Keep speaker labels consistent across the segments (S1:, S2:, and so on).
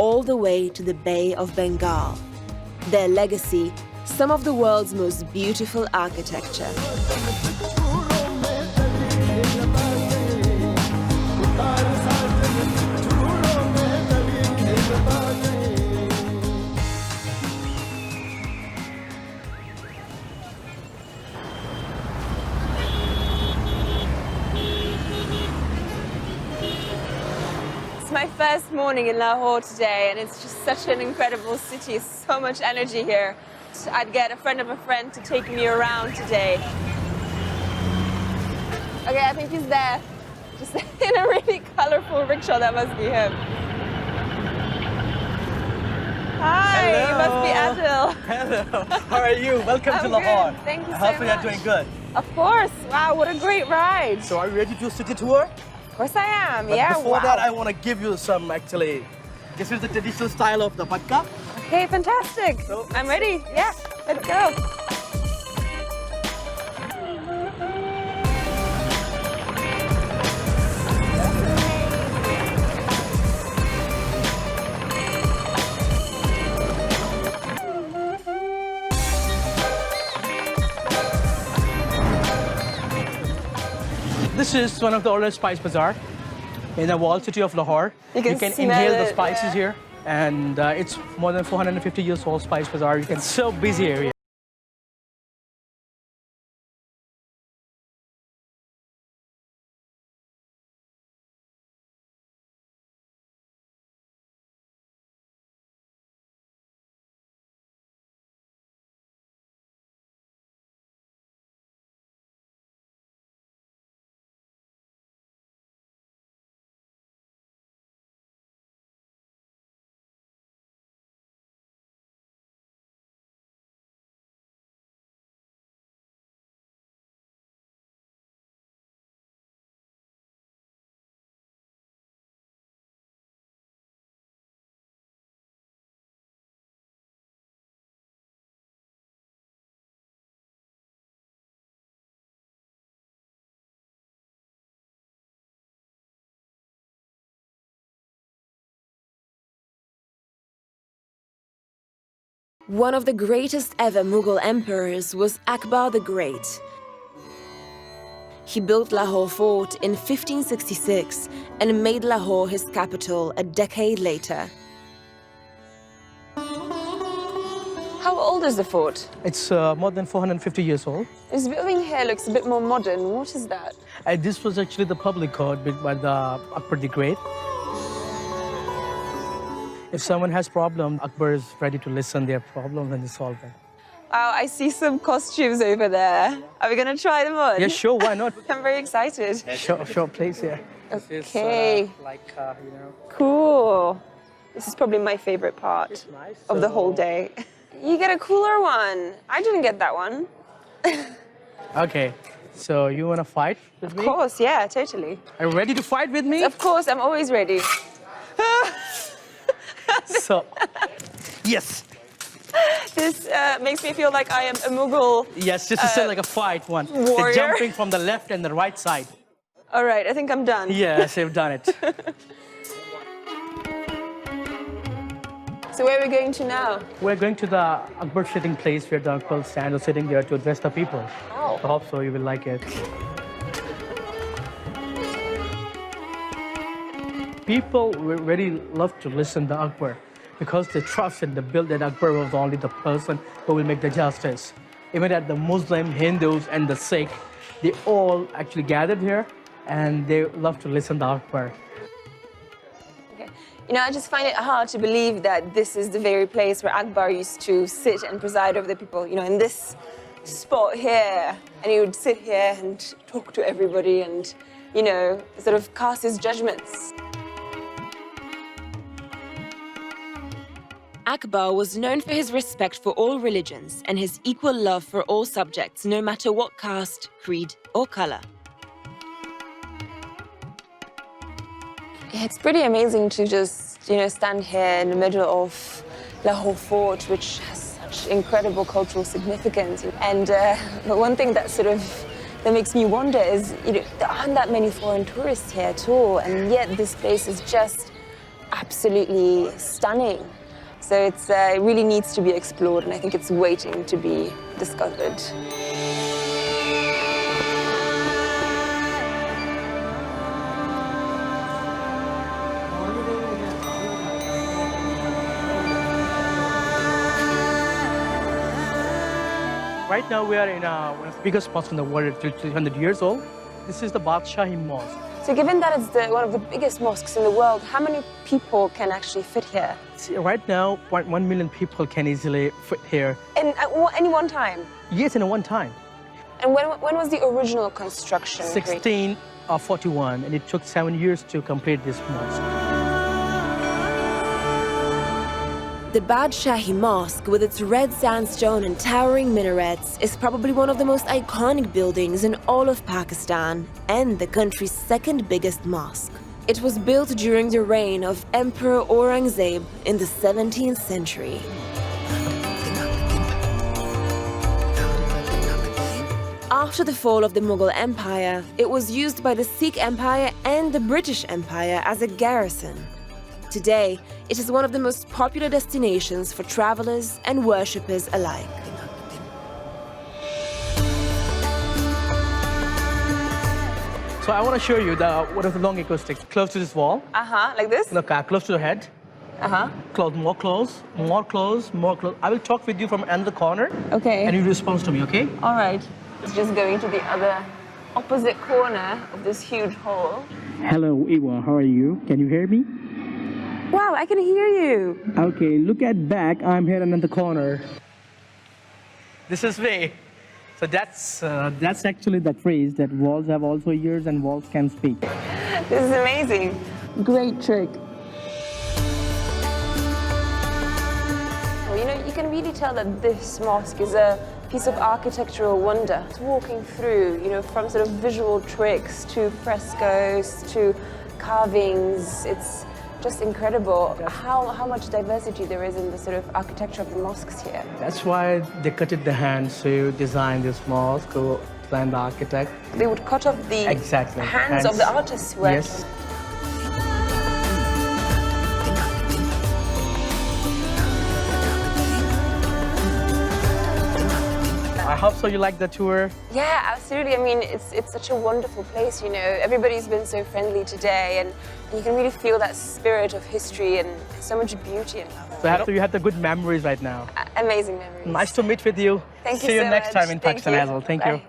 S1: all the way to the Bay of Bengal. Their legacy, some of the world's most beautiful architecture.
S2: My first morning in Lahore today, and it's just such an incredible city, so much energy here. I'd get a friend of a friend to take me around today. Okay, I think he's there, just in a really colorful rickshaw. That must be him. Hi,
S3: Hello.
S2: you must be Adil.
S3: Hello, how are you? Welcome to Lahore.
S2: Good. Thank you so
S3: Hopefully
S2: much.
S3: you're doing good.
S2: Of course, wow, what a great ride.
S3: So are you ready to do a city tour?
S2: Of course I am,
S3: But
S2: yeah,
S3: before
S2: wow.
S3: that, I want to give you some, actually. This is the traditional style of the matka.
S2: Okay, fantastic.
S3: So-
S2: I'm ready, yeah, let's go.
S3: This is one of the oldest spice bazaar in the walled city of Lahore.
S2: You can smell
S3: inhale the
S2: it,
S3: spices
S2: yeah.
S3: here. And it's more than 450 years old spice bazaar. You can so busy area.
S1: One of the greatest ever Mughal emperors was Akbar the Great. He built Lahore Fort in 1566 and made Lahore his capital a decade later.
S2: How old is the fort?
S3: It's more than 450 years old.
S2: This building here looks a bit more modern. What is that?
S3: And this was actually the public court built by the Akbar the Great. If someone has problem, Akbar is ready to listen their problem and solve it.
S2: Wow, I see some costumes over there. Are we going to try them on?
S3: Yeah, sure, why not?
S2: I'm very excited.
S3: Sure, please, yeah. This is
S2: Okay.
S3: like, you know.
S2: Cool. This is probably my favorite part
S3: nice,
S2: of the whole
S3: so-
S2: day. You get a cooler one. I didn't get that one.
S3: Okay, so you want to fight with me?
S2: Of course, yeah, totally.
S3: Are you ready to fight with me?
S2: Of course, I'm always ready.
S3: So, yes.
S2: This makes me feel like I am a Mughal.
S3: Yes, this is like a fight one.
S2: warrior.
S3: The jumping from the left and the right side.
S2: All right, I think I'm done.
S3: Yes, you've done it.
S2: So where are we going to now?
S3: We're going to the Akbar sitting place where the uncle stand is sitting there to address the people.
S2: Oh.
S3: I hope so you will like it. People really love to listen to Akbar because they trust and they build that Akbar was only the person who will make the justice. Even that the Muslim, Hindus, and the Sikh, they all actually gathered here and they love to listen to Akbar.
S2: Okay. You know, I just find it hard to believe that this is the very place where Akbar used to sit and preside over the people, you know, in this spot here. And he would sit here and talk to everybody and, you know, sort of cast his judgments.
S1: Akbar was known for his respect for all religions and his equal love for all subjects, no matter what caste, creed, or color.
S2: Yeah, it's pretty amazing to just, you know, stand here in the middle of Lahore Fort, which has such incredible cultural significance. And but one thing that makes me wonder is, you know, there aren't that many foreign tourists here at all, and yet this place is just absolutely stunning. So it really needs to be explored, and I think it's waiting to be discovered.
S3: Right now we are in one of the biggest mosques in the world, it's 300 years old. This is the Badshahi Mosque.
S2: So given that it's one of the biggest mosques in the world, how many people can actually fit here?
S3: See, right now, 1 million people can easily fit here.
S2: And at any one time?
S3: Yes, in one time.
S2: And when was the original construction?
S3: 1641, and it took 7 years to complete this mosque.
S1: The Badshahi Mosque, with its red sandstone and towering minarets, is probably one of the most iconic buildings in all of Pakistan and the country's second biggest mosque. It was built during the reign of Emperor Aurangzeb in the 17th century. After the fall of the Mughal Empire, it was used by the Sikh Empire and the British Empire as a garrison. Today, it is one of the most popular destinations for travelers and worshippers alike.
S3: So I want to show you one of the long acoustics close to this wall.
S2: Like this?
S3: Look, close to the head. Close, more close, more close, more close. I will talk with you from another corner.
S2: Okay.
S3: And you respond to me, okay?
S2: All right. It's just going to the other opposite corner of this huge hall.
S3: Hello, Iwa. How are you? Can you hear me?
S2: Wow, I can hear you.
S3: Okay, look at back. I'm here in the corner. This is me. So that's actually the phrase that walls have also ears and walls can speak.
S2: This is amazing. Great trick. Well, you know, you can really tell that this mosque is a piece of architectural wonder. It's walking through, you know, from sort of visual tricks to frescoes to carvings. It's just incredible how much diversity there is in the sort of architecture of the mosques here.
S3: That's why they cut it the hands to design this mosque, or design the architect.
S2: They would cut off the hands of the artists who worked on it.
S3: I hope so you like the tour.
S2: Yeah, absolutely. I mean, it's such a wonderful place, you know. Everybody's been so friendly today, and you can really feel that spirit of history and so much beauty and love.
S3: So you have the good memories right now.
S2: Amazing memories.
S3: Nice to meet with you.
S2: Thank you
S3: See you
S2: so
S3: next
S2: much.
S3: time in Pakistan as well. Thank you.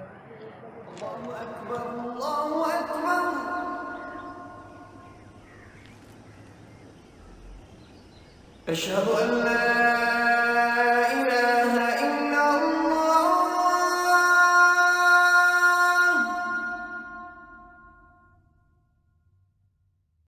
S4: أشهد أن لا